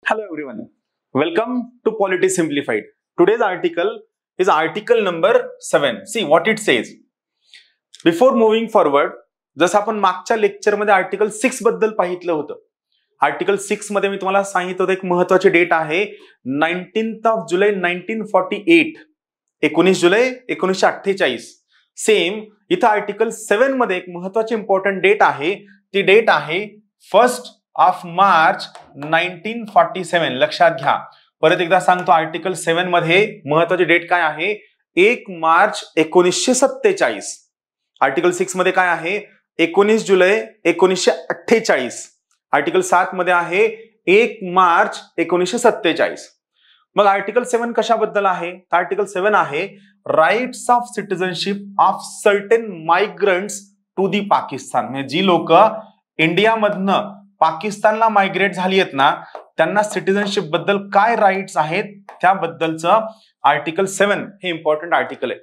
Hello everyone. Welcome to Polity Simplified. Today's article is article number 7. See what it says. Before moving forward, जसं आपण मागच्या lecture मध्ये article 6 बद्दल पाहितलं होतं. Article 6 मध्ये मी तुम्हाला सांगितलं होतं एक महत्त्वाची डेट आहे 19 जुलै 1948. 19 जुलै 1948. सेम इथं आर्टिकल 7 मध्ये एक महत्त्वाची इंपॉर्टंट डेट आहे. ती डेट आहे 1 मार्च 1947. लक्षात घ्या. परत एकदा सांगतो आर्टिकल 7 मध्ये महत्त्वाची डेट काय आहे 1 मार्च 1947. आर्टिकल 6 मध्ये काय आहे 19 जुलै 1948. आर्टिकल 7 मध्ये आहे 1 मार्च 1947. मग आर्टिकल 7 कशाबद्दल आहे? आर्टिकल 7 आहे rights of citizenship of certain migrants to the Pakistan. म्हणजे जी लोक इंडियामधनं पाकिस्तानला मायग्रेट झाली आहेत ना त्यांना सिटिझनशिप बद्दल काय राईट्स आहेत त्याबद्दलचं आर्टिकल 7 हे इम्पॉर्टंट आर्टिकल आहे.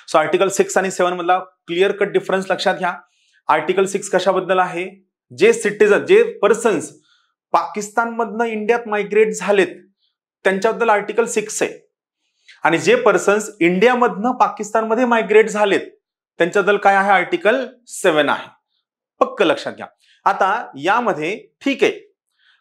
सो आर्टिकल 6 आणि 7 मधला क्लिअर कट डिफरन्स लक्षात घ्या. आर्टिकल 6 कशाबद्दल आहे? जे सिटिझन जे पर्सन्स पाकिस्तानमधनं इंडियात मायग्रेट झालेत त्यांच्याबद्दल आर्टिकल 6 आहे. आणि जे पर्सन्स इंडियामधनं पाकिस्तानमध्ये मायग्रेट झालेत त्यांच्याबद्दल काय आहे आर्टिकल 7 आहे. पक्क लक्षात घ्या. आता यामध्ये ठीक आहे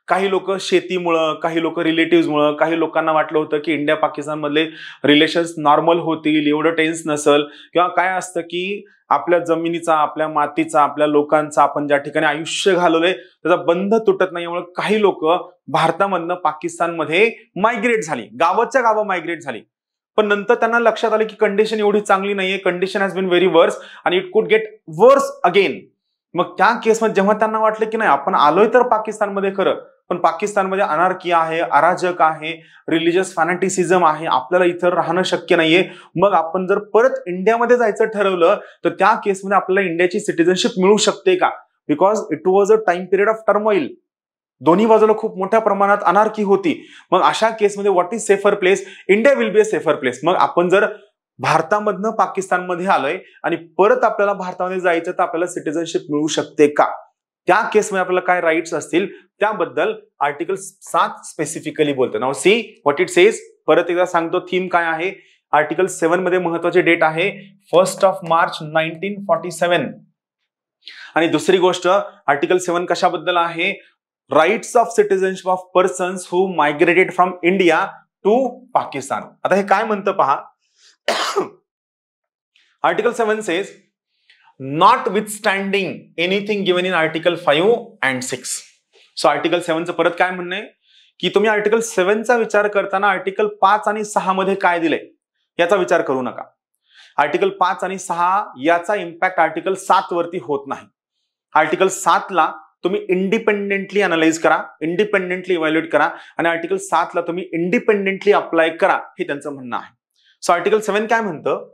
काही लोक शेतीमुळं काही लोक रिलेटिव्हमुळं काही लोकांना वाटलं होतं की इंडिया पाकिस्तान मधले रिलेशन्स नॉर्मल होतील एवढं टेन्स नसल किंवा काय असतं की आपल्या जमिनीचा आपल्या मातीचा आपल्या लोकांचा आपण ज्या ठिकाणी आयुष्य घालवलंय त्याचा बंध तुटत नाही. यामुळे काही लोक भारतामधनं पाकिस्तानमध्ये मायग्रेट झाली गावाच्या गावं मायग्रेट झाली. पण नंतर त्यांना लक्षात आलं की कंडिशन एवढी चांगली नाहीये. कंडिशन हॅज बीन व्हेरी वर्स आणि it could get worse again. मग त्या केसमध्ये जेव्हा त्यांना वाटलं की नाही आपण आलोय तर पाकिस्तानमध्ये खरं पण पाकिस्तानमध्ये अनार्की आहे अराजक आहे रिलिजियस फॅनेटिसिझम आहे आपल्याला इथं राहणं शक्य नाहीये. मग आपण जर परत इंडियामध्ये जायचं ठरवलं तर त्या केसमध्ये आपल्याला इंडियाची सिटिझनशिप मिळू शकते का? Because it was a time period of turmoil. दोन्ही बाजूला खूप मोठ्या प्रमाणात अनार्की होती. मग अशा केसमध्ये what is safer place? India will be a safer place. मग आपण जर भारतामधनं पाकिस्तानमध्ये आलोय आणि परत आपल्याला भारतामध्ये जायचं तर आपल्याला सिटिझनशिप मिळू शकते का? त्या केसमध्ये आपल्याला काय राईट्स असतील त्याबद्दल आर्टिकल 7 स्पेसिफिकली बोलतो. Now see what it says. परत एकदा सांगतो थीम काय आहे. आर्टिकल 7 मध्ये महत्वाची डेट आहे 1 मार्च 1947. आणि दुसरी गोष्ट आर्टिकल 7 कशाबद्दल आहे? Rights of citizenship of persons who migrated from India to Pakistan. आता हे काय म्हणतं पहा. Article 7 says, notwithstanding anything given in Article 5 and 6. So Article 7 चं परत काय म्हणणं आहे की तुम्ही Article 7 चा विचार करताना Article 5 आणि 6 मध्ये काय दिलंय याचा विचार करू नका. Article 5 आणि 6 याचा इम्पॅक्ट Article 7 वरती होत नाही. Article 7 ला तुम्ही इंडिपेंडेंटली अनालाइज करा इंडिपेंडेंटली इव्हॅल्युएट करा आणि Article 7 ला तुम्ही इंडिपेंडेंटली अप्लाय करा हे त्यांचं म्हणणं आहे. सो आर्टिकल 7 काय म्हणतं?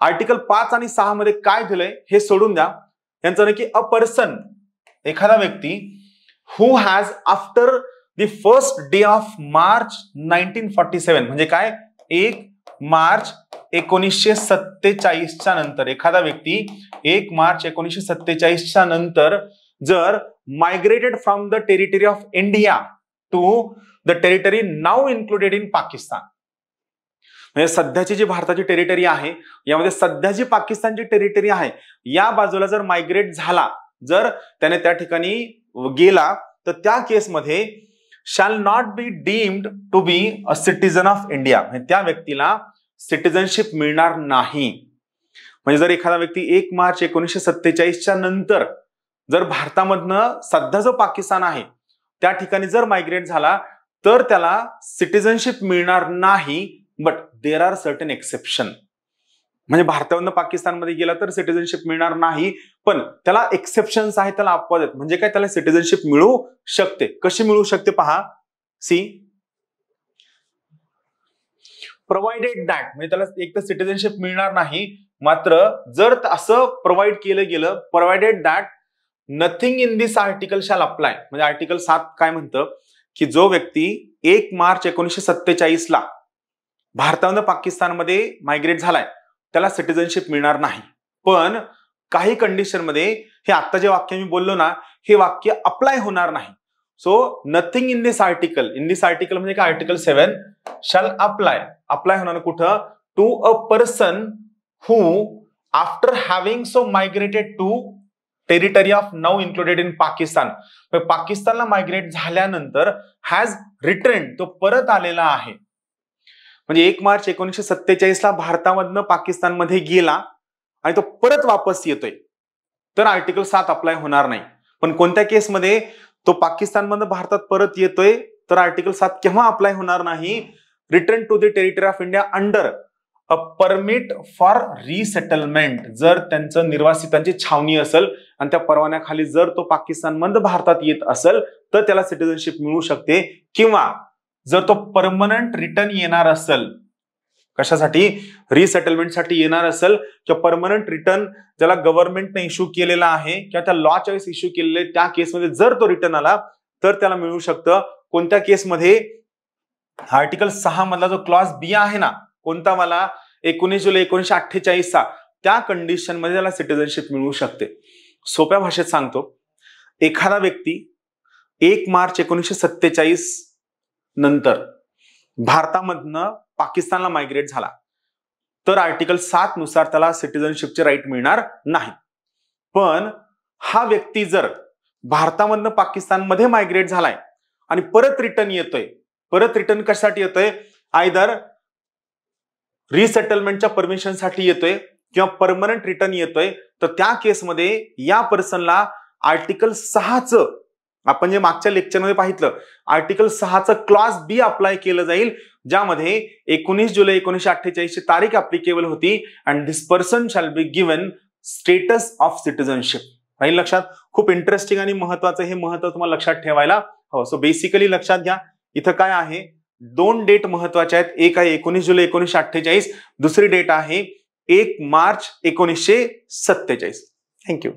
आर्टिकल 5 आणि 6 मध्ये काय दिलंय हे सोडून द्या. यांचं ना की अ पर्सन एखादा व्यक्ती who has after the first day of March 1947 म्हणजे काय 1 मार्च 1947 च्या नंतर एखादा व्यक्ती 1 मार्च 1947 च्या नंतर जर migrated from the territory of India to the territory now included in Pakistan. म्हणजे सध्याची जी भारताची टेरिटरी आहे यामध्ये सध्या जी पाकिस्तानची टेरिटरी आहे या बाजूला जर मायग्रेट झाला जर त्याने त्या ठिकाणी गेला तर त्या केसमध्ये shall not be deemed to be a citizen of India. म्हणजे त्या व्यक्तीला सिटिझनशिप मिळणार नाही. म्हणजे जर एखादा व्यक्ती 1 मार्च 1947 च्या नंतर जर भारतामधनं सध्या जो पाकिस्तान आहे त्या ठिकाणी जर मायग्रेट झाला तर त्याला सिटिझनशिप मिळणार नाही. But there are certain exception. म्हणजे भारतामधनं पाकिस्तानमध्ये गेला तर सिटिझनशिप मिळणार नाही पण त्याला एक्सेप्शन्स आहेत त्याला अपवाद आहेत. म्हणजे काय त्याला सिटिझनशिप मिळू शकते. कशी मिळू शकते पहा. सी प्रोव्हाइडेड दॅट म्हणजे त्याला एक तर सिटिझनशिप मिळणार नाही मात्र जर असं प्रोव्हाइड केलं गेलं provided that nothing in this article shall apply. म्हणजे आर्टिकल 7 काय म्हणतं की जो व्यक्ती 1 मार्च 1947 ला भारतामध्ये पाकिस्तानमध्ये मायग्रेट झालाय त्याला सिटिझनशिप मिळणार नाही. पण काही कंडिशन मध्ये हे आता जे वाक्य मी बोललो ना हे वाक्य अप्लाय होणार नाही. So nothing in this article म्हणजे काय, आर्टिकल 7 शॅल अप्लाय होणार कुठं, to a person who after having so migrated to territory of now included in Pakistan. पाकिस्तानला मायग्रेट झाल्यानंतर हॅज रिटर्न, तो परत आलेला आहे. म्हणजे 1 मार्च 1947 ला भारतामधनं पाकिस्तानमध्ये गेला आणि तो परत वापस येतोय, तर आर्टिकल 7 अप्लाय होणार नाही. पण कोणत्या केसमध्ये तो पाकिस्तानमधनं भारतात परत येतोय तर आर्टिकल 7 केव्हा अप्लाय होणार नाही, return to the territory of India under a permit for resettlement, जर त्यांचं निर्वासितांची छावणी असेल आणि त्या परवान्याखाली जर तो पाकिस्तानमधनं भारतात येत असेल तर त्याला सिटिझनशिप मिळू शकते. किंवा जर तो परमनंट रिटर्न येणार असेल, कशासाठी, रिसेटलमेंटसाठी येणार असेल किंवा परमनंट रिटर्न ज्याला गव्हर्नमेंटने इश्यू केलेला आहे किंवा त्या लॉच्या वेळेस इश्यू केलेले, त्या केसमध्ये जर तो रिटर्न आला तर त्याला मिळू शकतं. कोणत्या केसमध्ये, आर्टिकल 6 मधला जो क्लॉज बी आहे ना, कोणता वाला, 19 जुलै 1948 चा, त्या कंडिशन मध्ये त्याला सिटिझनशिप मिळू शकते. सोप्या भाषेत सांगतो, एखादा व्यक्ती 1 मार्च 1947 नंतर भारतामधनं पाकिस्तानला मायग्रेट झाला तर आर्टिकल 7 नुसार त्याला सिटिझनशिपचे राईट मिळणार नाही. पण हा व्यक्ती जर भारतामधनं पाकिस्तानमध्ये मायग्रेट झालाय आणि परत रिटर्न येतोय, परत रिटर्न कशासाठी येतोय, आयदर रिसेटलमेंटच्या परमिशनसाठी येतोय किंवा परमनंट रिटर्न येतोय, तर त्या केसमध्ये या पर्सनला आर्टिकल 6चं, आपण जे मागच्या लेक्चरमध्ये पाहितलं, आर्टिकल 6चं क्लॉज बी अप्लाय केलं जाईल, ज्यामध्ये 19 जुलै 1948 ची तारीख अप्लिकेबल होती. And this person shall be given status of citizenship. राहील लक्षात. खूप इंटरेस्टिंग आणि महत्वाचं, हे महत्व तुम्हाला लक्षात ठेवायला हवं. सो बेसिकली लक्षात घ्या, इथं काय आहे, 2 डेट महत्वाचे आहेत. एक आहे 19 जुलै 1948, दुसरी डेट आहे 1 मार्च 1947. थँक्यू.